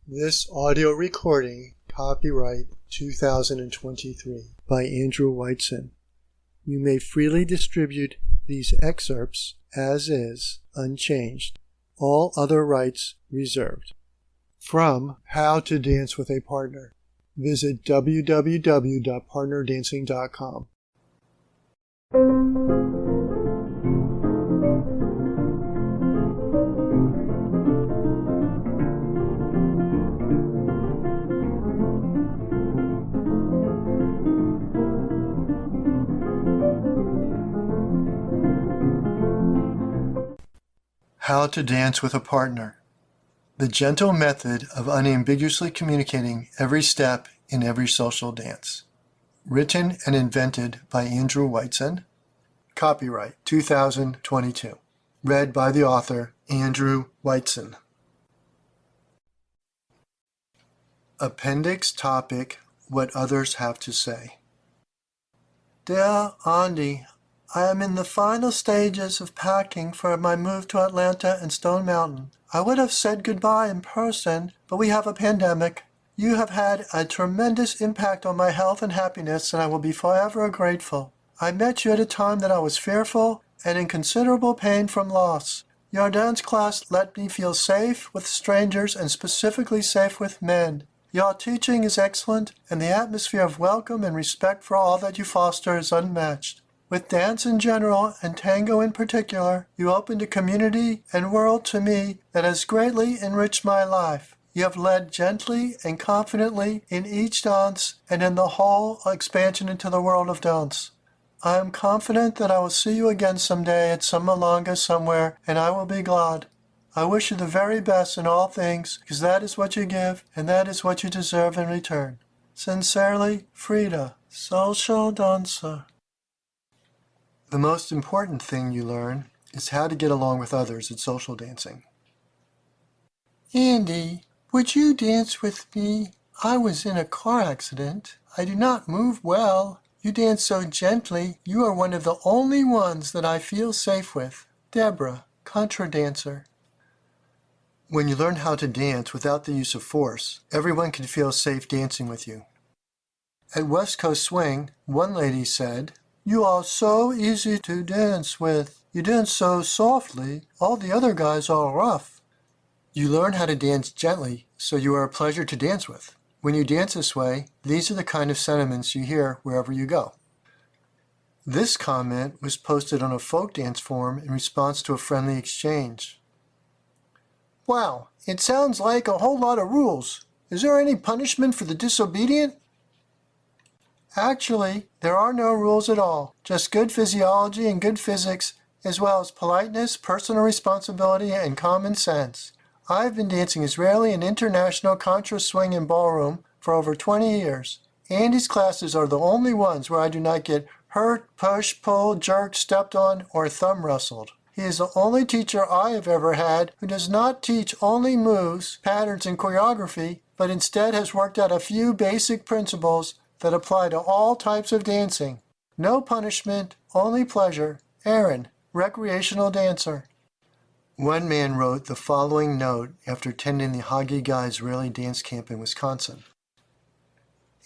This audio recording, copyright 2023, by Andrew Weitzen. You may freely distribute these excerpts as is, unchanged. All other rights reserved. From How to Dance with a Partner. Visit www.partnerdancing.com. How to Dance with a Partner. The gentle method of unambiguously communicating every step in every social dance. Written and invented by Andrew Weitzen. Copyright 2022. Read by the author, Andrew Weitzen. Appendix topic, What Others Have to Say. Dear Andy, I am in the final stages of packing for my move to Atlanta and Stone Mountain. I would have said goodbye in person, but we have a pandemic. You have had a tremendous impact on my health and happiness, and I will be forever grateful. I met you at a time that I was fearful and in considerable pain from loss. Your dance class let me feel safe with strangers and specifically safe with men. Your teaching is excellent, and the atmosphere of welcome and respect for all that you foster is unmatched. With dance in general and tango in particular, you opened a community and world to me that has greatly enriched my life. You have led gently and confidently in each dance and in the whole expansion into the world of dance. I am confident that I will see you again someday at some milonga somewhere, and I will be glad. I wish you the very best in all things, because that is what you give, and that is what you deserve in return. Sincerely, Frida, social dancer. The most important thing you learn is how to get along with others at social dancing. Andy, would you dance with me? I was in a car accident. I do not move well. You dance so gently. You are one of the only ones that I feel safe with. Deborah, contra dancer. When you learn how to dance without the use of force, everyone can feel safe dancing with you. At West Coast Swing, one lady said, "You are so easy to dance with. You dance so softly. All the other guys are rough." You learn how to dance gently, so you are a pleasure to dance with. When you dance this way, these are the kind of sentiments you hear wherever you go. This comment was posted on a folk dance forum in response to a friendly exchange. Wow, it sounds like a whole lot of rules. Is there any punishment for the disobedient? Actually, there are no rules at all, just good physiology and good physics, as well as politeness, personal responsibility, and common sense. I've been dancing Israeli and international contra swing and ballroom for over 20 years. Andy's classes are the only ones where I do not get hurt, pushed, pulled, jerked, stepped on, or thumb wrestled. He is the only teacher I have ever had who does not teach only moves, patterns, and choreography, but instead has worked out a few basic principles that apply to all types of dancing. No punishment, only pleasure. Aaron, recreational dancer. One man wrote the following note after attending the Haggai Israeli dance camp in Wisconsin.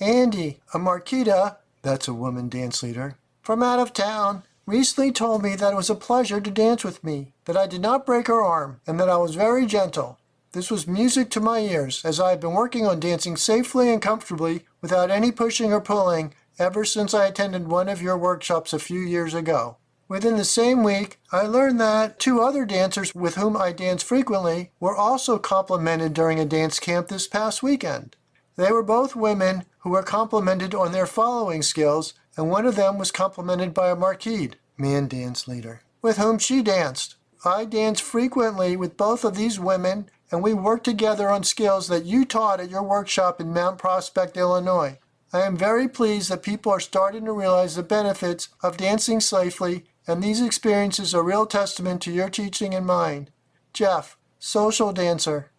Andy, a Marquita, that's a woman dance leader, from out of town, recently told me that it was a pleasure to dance with me, that I did not break her arm, and that I was very gentle. This was music to my ears, as I have been working on dancing safely and comfortably without any pushing or pulling ever since I attended one of your workshops a few years ago. Within the same week, I learned that two other dancers with whom I dance frequently were also complimented during a dance camp this past weekend. They were both women who were complimented on their following skills, and one of them was complimented by a Marquise, man dance leader, with whom she danced. I dance frequently with both of these women, and we work together on skills that you taught at your workshop in Mount Prospect, Illinois. I am very pleased that people are starting to realize the benefits of dancing safely, and these experiences are a real testament to your teaching and mine. Jeff, social dancer.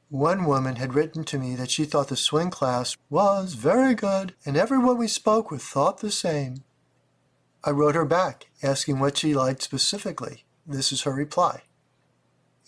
One woman had written to me that she thought the swing class was very good, and everyone we spoke with thought the same. I wrote her back, asking what she liked specifically. This is her reply.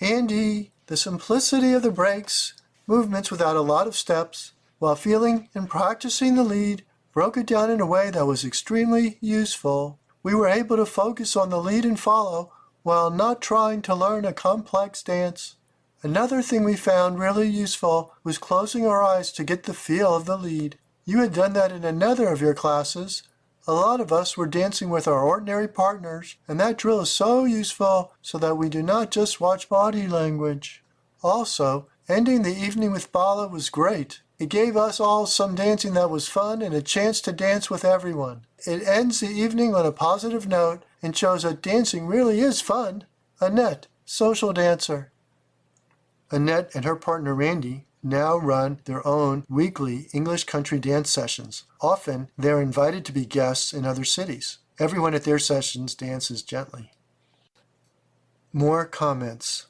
Andy, The simplicity of the breaks, movements without a lot of steps, while feeling and practicing the lead, broke it down in a way that was extremely useful. We were able to focus on the lead and follow while not trying to learn a complex dance. Another thing we found really useful was closing our eyes to get the feel of the lead. You had done that in another of your classes. A lot of us were dancing with our ordinary partners, and that drill is so useful so that we do not just watch body language. Also, ending the evening with Bala was great. It gave us all some dancing that was fun and a chance to dance with everyone. It ends the evening on a positive note and shows that dancing really is fun. Annette, social dancer. Annette and her partner Randy now run their own weekly English country dance sessions. Often, they're invited to be guests in other cities. Everyone at their sessions dances gently. More comments.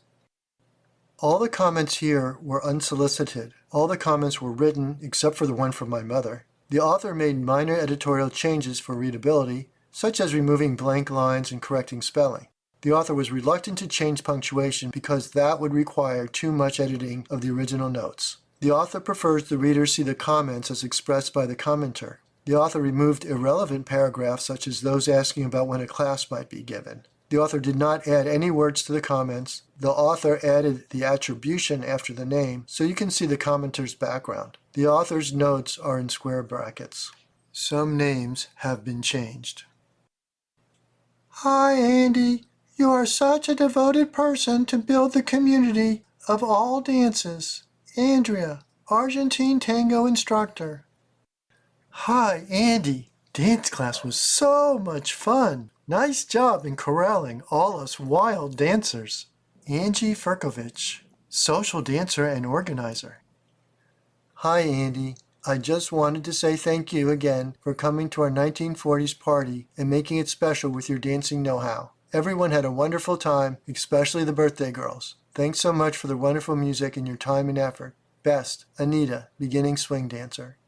All the comments here were unsolicited. All the comments were written except for the one from my mother. The author made minor editorial changes for readability, such as removing blank lines and correcting spelling. The author was reluctant to change punctuation because that would require too much editing of the original notes. The author prefers the reader see the comments as expressed by the commenter. The author removed irrelevant paragraphs such as those asking about when a class might be given. The author did not add any words to the comments. The author added the attribution after the name so you can see the commenter's background. The author's notes are in square brackets. Some names have been changed. Hi, Andy. You are such a devoted person to build the community of all dances. Andrea, Argentine tango instructor. Hi, Andy. Dance class was so much fun. Nice job in corralling all us wild dancers. Angie Furkovich, social dancer and organizer. Hi, Andy. I just wanted to say thank you again for coming to our 1940s party and making it special with your dancing know-how. Everyone had a wonderful time, especially the birthday girls. Thanks so much for the wonderful music and your time and effort. Best, Anita, beginning swing dancer.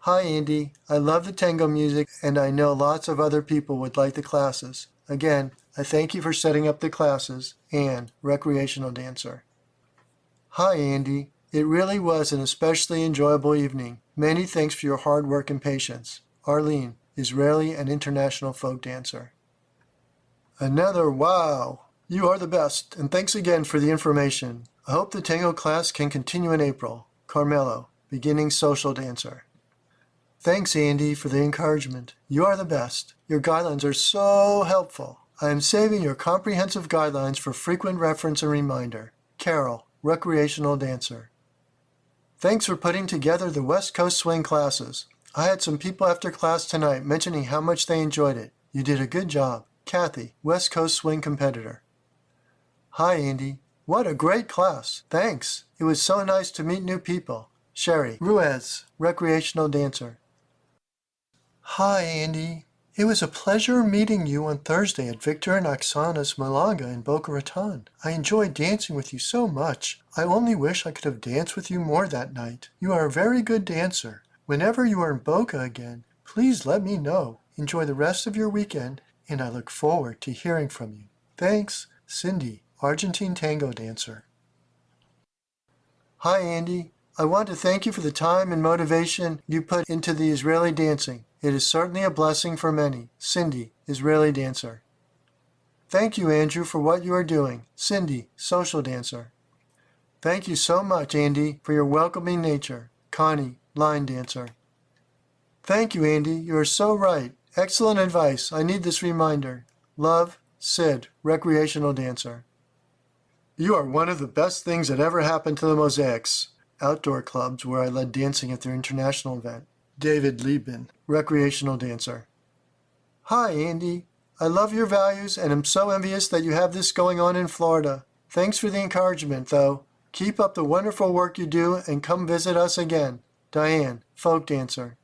Hi, Andy. I love the tango music, and I know lots of other people would like the classes. Again, I thank you for setting up the classes. Anne, recreational dancer. Hi, Andy. It really was an especially enjoyable evening. Many thanks for your hard work and patience. Arlene, Israeli and international folk dancer. Another wow! You are the best, and thanks again for the information. I hope the tango class can continue in April. Carmelo, beginning social dancer. Thanks, Andy, for the encouragement. You are the best. Your guidelines are so helpful. I am saving your comprehensive guidelines for frequent reference and reminder. Carol, recreational dancer. Thanks for putting together the West Coast swing classes. I had some people after class tonight mentioning how much they enjoyed it. You did a good job. Kathy, West Coast swing competitor. Hi, Andy. What a great class. Thanks. It was so nice to meet new people. Sherry, Ruiz, recreational dancer. Hi, Andy. It was a pleasure meeting you on Thursday at Victor and Oksana's Malaga in Boca Raton. I enjoyed dancing with you so much. I only wish I could have danced with you more that night. You are a very good dancer. Whenever you are in Boca again, please let me know. Enjoy the rest of your weekend, and I look forward to hearing from you. Thanks, Cindy, Argentine tango dancer. Hi, Andy. I want to thank you for the time and motivation you put into the Israeli dancing. It is certainly a blessing for many. Cindy, Israeli dancer. Thank you, Andrew, for what you are doing. Cindy, social dancer. Thank you so much, Andy, for your welcoming nature. Connie, line dancer. Thank you, Andy. You are so right. Excellent advice. I need this reminder. Love, Sid, recreational dancer. You are one of the best things that ever happened to the Mosaics outdoor clubs where I led dancing at their international event. David Liebman, recreational dancer. Hi, Andy. I love your values and am so envious that you have this going on in Florida. Thanks for the encouragement, though. Keep up the wonderful work you do and come visit us again. Diane, folk dancer.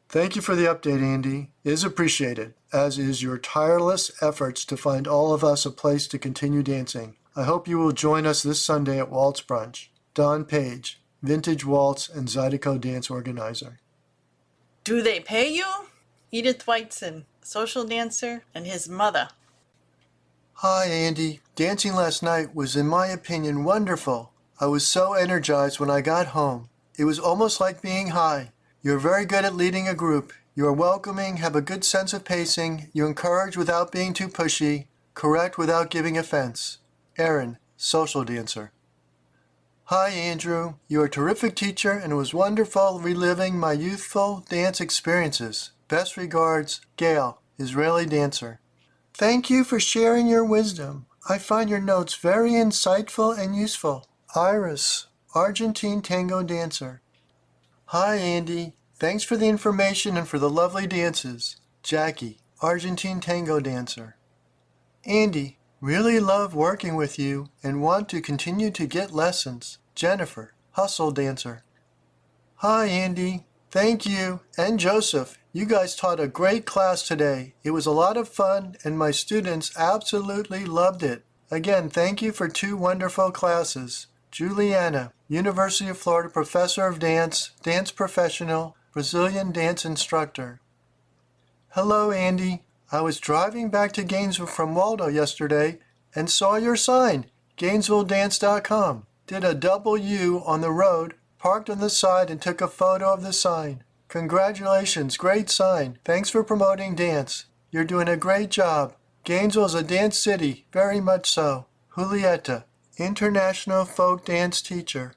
Thank you for the update, Andy. It is appreciated, as is your tireless efforts to find all of us a place to continue dancing. I hope you will join us this Sunday at Waltz Brunch. Don Page, Vintage Waltz and Zydeco dance organizer. Do they pay you? Edith Weitzen, social dancer, and his mother. Hi, Andy. Dancing last night was, in my opinion, wonderful. I was so energized when I got home. It was almost like being high. You're very good at leading a group. You are welcoming, have a good sense of pacing. You encourage without being too pushy, correct without giving offense. Aaron, social dancer. Hi, Andrew. You are a terrific teacher, and it was wonderful reliving my youthful dance experiences. Best regards, Gail, Israeli dancer. Thank you for sharing your wisdom. I find your notes very insightful and useful. Iris, Argentine tango dancer. Hi, Andy. Thanks for the information and for the lovely dances. Jackie, Argentine tango dancer. Andy, really love working with you and want to continue to get lessons. Jennifer, hustle dancer. Hi, Andy. Thank you. And Joseph, you guys taught a great class today. It was a lot of fun and my students absolutely loved it. Again, thank you for 2 wonderful classes. Juliana, University of Florida professor of dance, dance professional, Brazilian dance instructor. Hello, Andy. I was driving back to Gainesville from Waldo yesterday and saw your sign, GainesvilleDance.com. Did a double U on the road, parked on the side and took a photo of the sign. Congratulations, great sign. Thanks for promoting dance. You're doing a great job. Gainesville is a dance city, very much so. Julieta, International Folk Dance Teacher.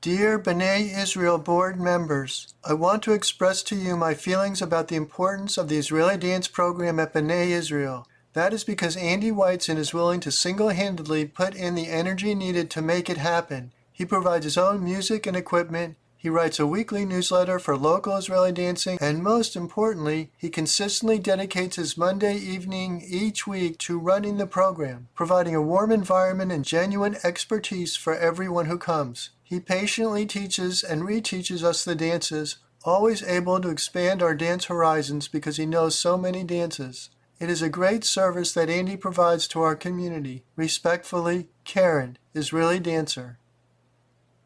Dear B'nai Israel board members, I want to express to you my feelings about the importance of the Israeli dance program at B'nai Israel. That is because Andy Weitzen is willing to single-handedly put in the energy needed to make it happen. He provides his own music and equipment, he writes a weekly newsletter for local Israeli dancing, and most importantly, he consistently dedicates his Monday evening each week to running the program, providing a warm environment and genuine expertise for everyone who comes. He patiently teaches and reteaches us the dances, always able to expand our dance horizons because he knows so many dances. It is a great service that Andy provides to our community. Respectfully, Karen, Israeli dancer.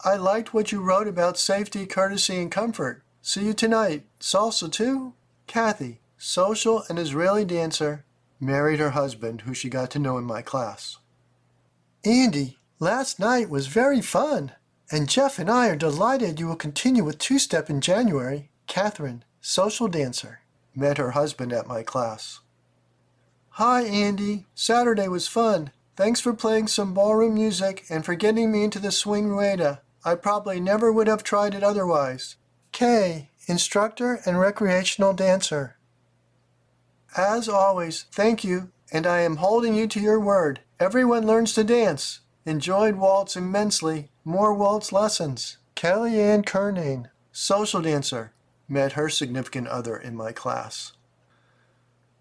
I liked what you wrote about safety, courtesy, and comfort. See you tonight. Salsa too? Kathy, social and Israeli dancer, married her husband, who she got to know in my class. Andy, last night was very fun. And Jeff and I are delighted you will continue with two-step in January. Catherine, social dancer, met her husband at my class. Hi, Andy. Saturday was fun. Thanks for playing some ballroom music and for getting me into the swing rueda. I probably never would have tried it otherwise. Kay, instructor and recreational dancer. As always, thank you, and I am holding you to your word. Everyone learns to dance. Enjoyed waltz immensely. More waltz lessons. Kellyanne Kernane, social dancer, met her significant other in my class.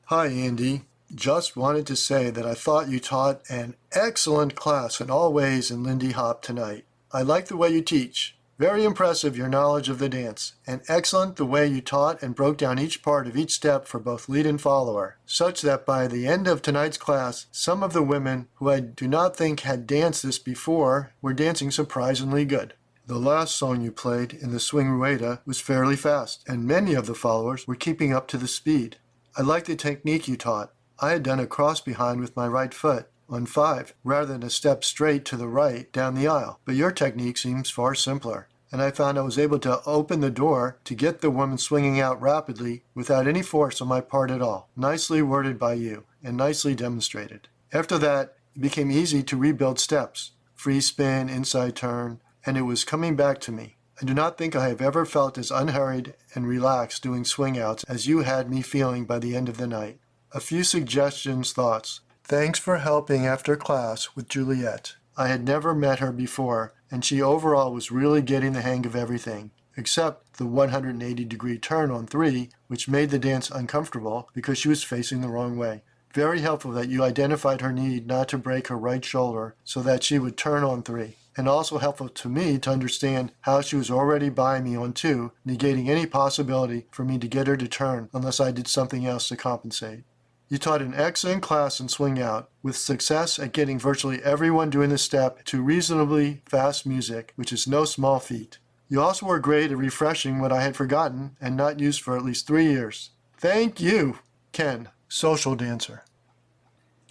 Hi, Andy. Just wanted to say that I thought you taught an excellent class in all ways in Lindy Hop tonight. I like the way you teach. Very impressive your knowledge of the dance, and excellent the way you taught and broke down each part of each step for both lead and follower, such that by the end of tonight's class, some of the women who I do not think had danced this before were dancing surprisingly good. The last song you played in the swing rueda was fairly fast, and many of the followers were keeping up to the speed. I like the technique you taught. I had done a cross behind with my right foot on 5, rather than a step straight to the right down the aisle, but your technique seems far simpler. And I found I was able to open the door to get the woman swinging out rapidly without any force on my part at all. Nicely worded by you, and nicely demonstrated. After that, it became easy to rebuild steps, free spin, inside turn, and it was coming back to me. I do not think I have ever felt as unhurried and relaxed doing swing outs as you had me feeling by the end of the night. A few suggestions, thoughts. Thanks for helping after class with Juliet. I had never met her before, and she overall was really getting the hang of everything, except the 180-degree turn on 3, which made the dance uncomfortable because she was facing the wrong way. Very helpful that you identified her need not to break her right shoulder so that she would turn on 3, and also helpful to me to understand how she was already by me on 2, negating any possibility for me to get her to turn unless I did something else to compensate. You taught an excellent class in swing out, with success at getting virtually everyone doing the step to reasonably fast music, which is no small feat. You also were great at refreshing what I had forgotten and not used for at least 3 years. Thank you, Ken, social dancer.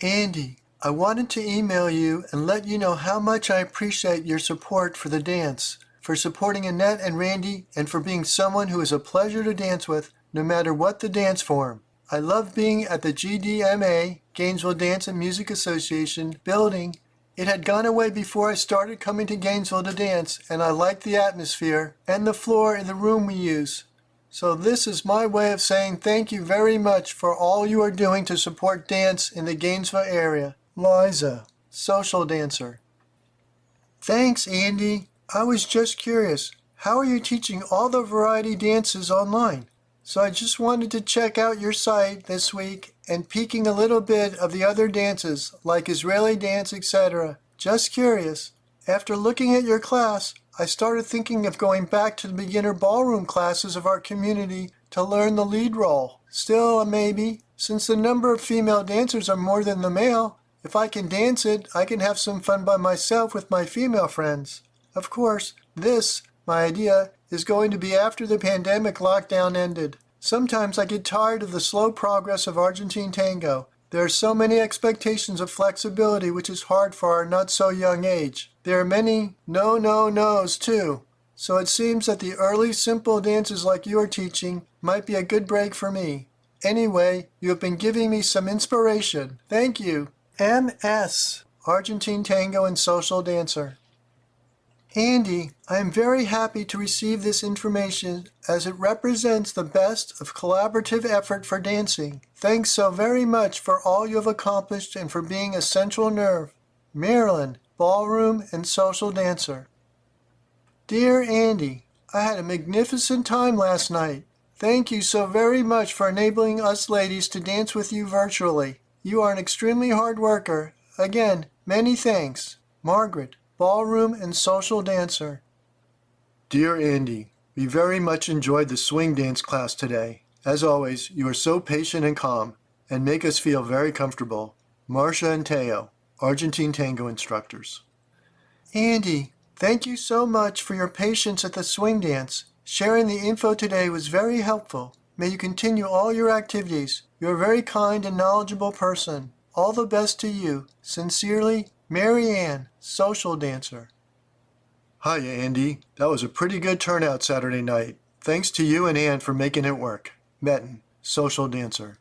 Andy, I wanted to email you and let you know how much I appreciate your support for the dance, for supporting Annette and Randy, and for being someone who is a pleasure to dance with, no matter what the dance form. I love being at the GDMA, Gainesville Dance and Music Association, building. It had gone away before I started coming to Gainesville to dance, and I like the atmosphere and the floor in the room we use. So this is my way of saying thank you very much for all you are doing to support dance in the Gainesville area. Liza, social dancer. Thanks, Andy. I was just curious. How are you teaching all the variety dances online? So I just wanted to check out your site this week and peeking a little bit of the other dances, like Israeli dance, etc. Just curious. After looking at your class, I started thinking of going back to the beginner ballroom classes of our community to learn the lead role. Still a maybe, since the number of female dancers are more than the male. If I can dance it, I can have some fun by myself with my female friends. Of course, my idea, is going to be after the pandemic lockdown ended. Sometimes I get tired of the slow progress of Argentine tango. There are so many expectations of flexibility which is hard for our not-so-young age. There are many no-no-nos too. So it seems that the early simple dances like you are teaching might be a good break for me. Anyway, you have been giving me some inspiration. Thank you. MS, Argentine Tango and Social Dancer. Andy, I am very happy to receive this information as it represents the best of collaborative effort for dancing. Thanks so very much for all you have accomplished and for being a central nerve. Marilyn, ballroom and social dancer. Dear Andy, I had a magnificent time last night. Thank you so very much for enabling us ladies to dance with you virtually. You are an extremely hard worker. Again, many thanks. Margaret, ballroom and social dancer. Dear Andy, we very much enjoyed the swing dance class today. As always, you are so patient and calm and make us feel very comfortable. Marcia and Teo, Argentine Tango instructors. Andy, thank you so much for your patience at the swing dance. Sharing the info today was very helpful. May you continue all your activities. You are a very kind and knowledgeable person. All the best to you. Sincerely, Mary Ann, social dancer. Hi, Andy. That was a pretty good turnout Saturday night. Thanks to you and Ann for making it work. Metten, social dancer.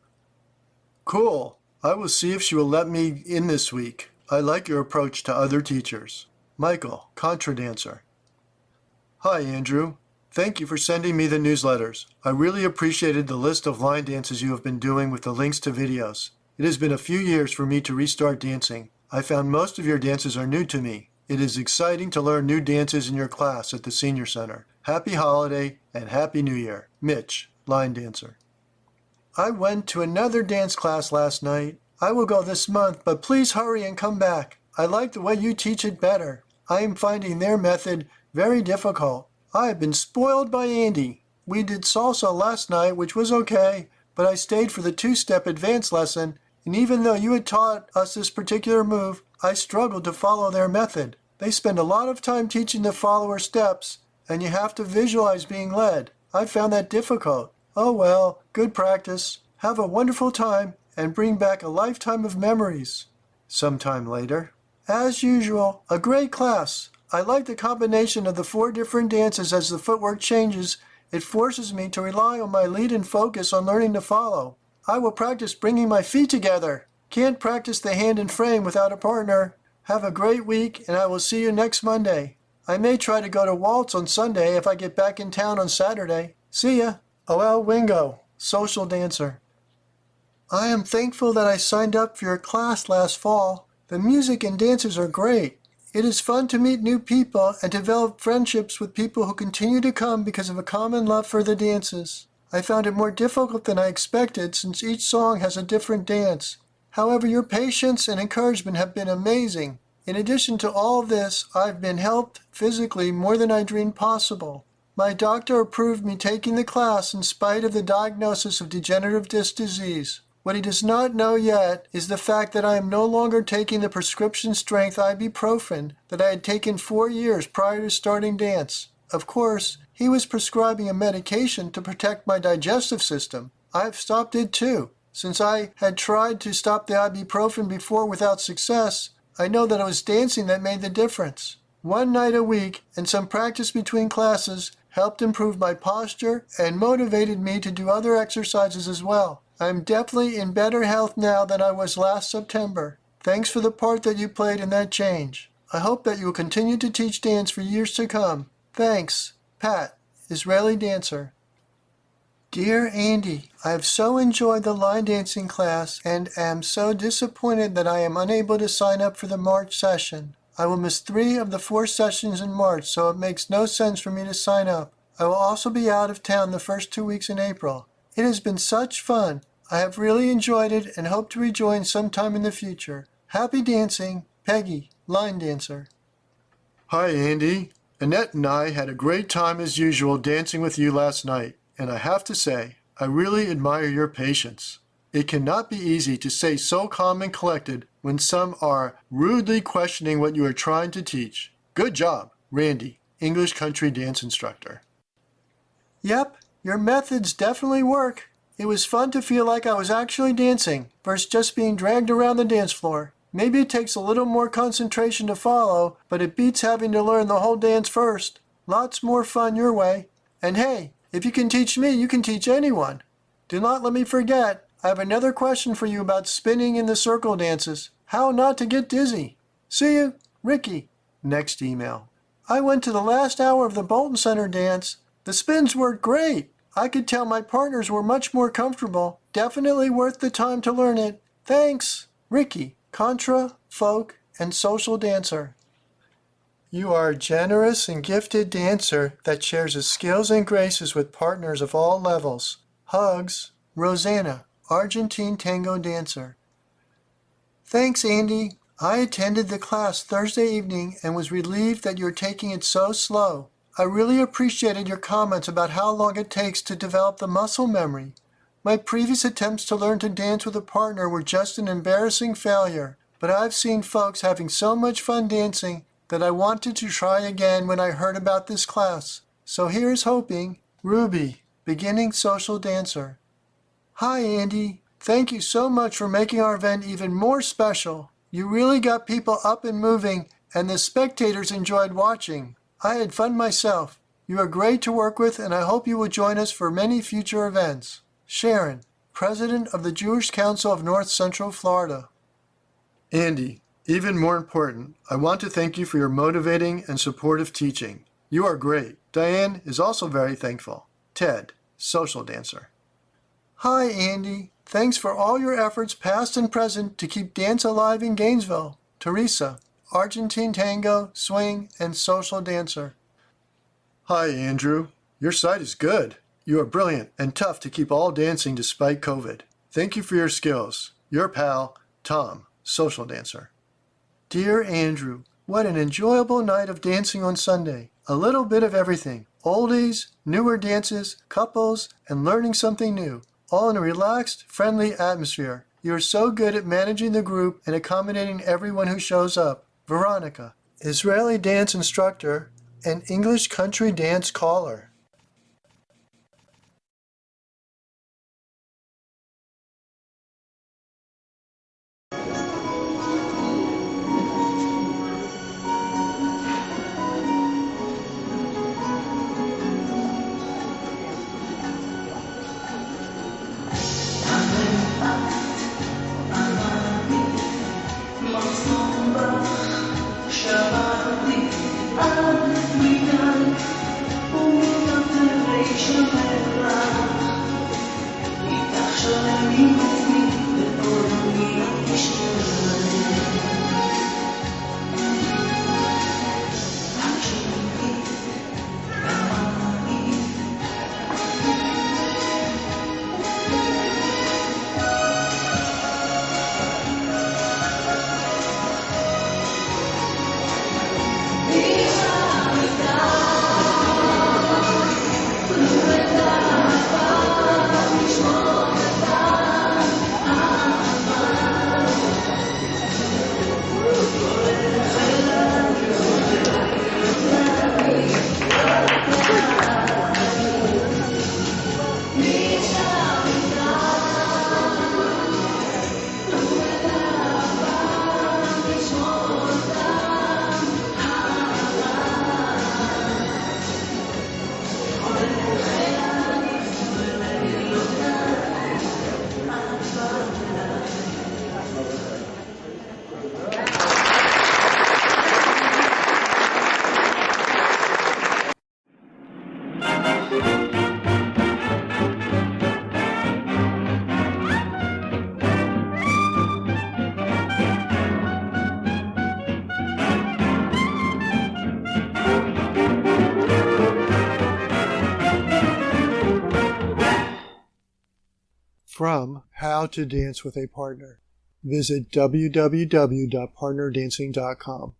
Cool. I will see if she will let me in this week. I like your approach to other teachers. Michael, contra dancer. Hi, Andrew. Thank you for sending me the newsletters. I really appreciated the list of line dances you have been doing with the links to videos. It has been a few years for me to restart dancing. I found most of your dances are new to me. It is exciting to learn new dances in your class at the Senior Center. Happy holiday and Happy New Year. Mitch, line dancer. I went to another dance class last night. I will go this month, but please hurry and come back. I like the way you teach it better. I am finding their method very difficult. I have been spoiled by Andy. We did salsa last night, which was okay, but I stayed for the two-step advanced lesson, and even though you had taught us this particular move, I struggled to follow their method. They spend a lot of time teaching the follower steps, and you have to visualize being led. I found that difficult. Oh well, good practice. Have a wonderful time, and bring back a lifetime of memories. Sometime later. As usual, a great class. I like the combination of the 4 different dances as the footwork changes. It forces me to rely on my lead and focus on learning to follow. I will practice bringing my feet together. Can't practice the hand and frame without a partner. Have a great week, and I will see you next Monday. I may try to go to Waltz on Sunday if I get back in town on Saturday. See ya. OL Wingo, social dancer. I am thankful that I signed up for your class last fall. The music and dances are great. It is fun to meet new people and develop friendships with people who continue to come because of a common love for the dances. I found it more difficult than I expected since each song has a different dance. However, your patience and encouragement have been amazing. In addition to all this, I've been helped physically more than I dreamed possible. My doctor approved me taking the class in spite of the diagnosis of degenerative disc disease. What he does not know yet is the fact that I am no longer taking the prescription strength ibuprofen that I had taken 4 years prior to starting dance. Of course, he was prescribing a medication to protect my digestive system. I have stopped it too. Since I had tried to stop the ibuprofen before without success, I know that it was dancing that made the difference. One night a week and some practice between classes helped improve my posture and motivated me to do other exercises as well. I'm definitely in better health now than I was last September. Thanks for the part that you played in that change. I hope that you will continue to teach dance for years to come. Thanks, Pat, Israeli dancer. Dear Andy, I have so enjoyed the line dancing class and am so disappointed that I am unable to sign up for the March session. I will miss 3 of the 4 sessions in March, so it makes no sense for me to sign up. I will also be out of town the first 2 weeks in April. It has been such fun. I have really enjoyed it and hope to rejoin sometime in the future. Happy dancing, Peggy, line dancer. Hi, Andy. Annette and I had a great time as usual dancing with you last night, and I have to say, I really admire your patience. It cannot be easy to stay so calm and collected when some are rudely questioning what you are trying to teach. Good job, Randy, English country dance instructor. Yep, your methods definitely work. It was fun to feel like I was actually dancing versus just being dragged around the dance floor. Maybe it takes a little more concentration to follow, but it beats having to learn the whole dance first. Lots more fun your way. And hey, if you can teach me, you can teach anyone. Do not let me forget, I have another question for you about spinning in the circle dances. How not to get dizzy. See you, Ricky. Next email. I went to the last hour of the Bolton Center dance. The spins worked great. I could tell my partners were much more comfortable. Definitely worth the time to learn it. Thanks, Ricky, contra, folk, and social dancer. You are a generous and gifted dancer that shares his skills and graces with partners of all levels. Hugs, Rosanna, Argentine tango dancer. Thanks, Andy. I attended the class Thursday evening and was relieved that you're taking it so slow. I really appreciated your comments about how long it takes to develop the muscle memory. My previous attempts to learn to dance with a partner were just an embarrassing failure, but I've seen folks having so much fun dancing that I wanted to try again when I heard about this class. So here's hoping. Ruby, beginning social dancer. Hi, Andy. Thank you so much for making our event even more special. You really got people up and moving, and the spectators enjoyed watching. I had fun myself. You are great to work with, and I hope you will join us for many future events. Sharon, President of the Jewish Council of North Central Florida. Andy, even more important, I want to thank you for your motivating and supportive teaching. You are great. Diane is also very thankful. Ted, social dancer. Hi, Andy. Thanks for all your efforts, past and present, to keep dance alive in Gainesville. Teresa, Argentine tango, swing, and social dancer. Hi, Andrew. Your site is good. You are brilliant and tough to keep all dancing despite COVID. Thank you for your skills. Your pal, Tom, social dancer. Dear Andrew, what an enjoyable night of dancing on Sunday. A little bit of everything. Oldies, newer dances, couples, and learning something new. All in a relaxed, friendly atmosphere. You are so good at managing the group and accommodating everyone who shows up. Veronica, Israeli dance instructor and English country dance caller. Shabbat, from How to Dance with a Partner. Visit www.partnerdancing.com.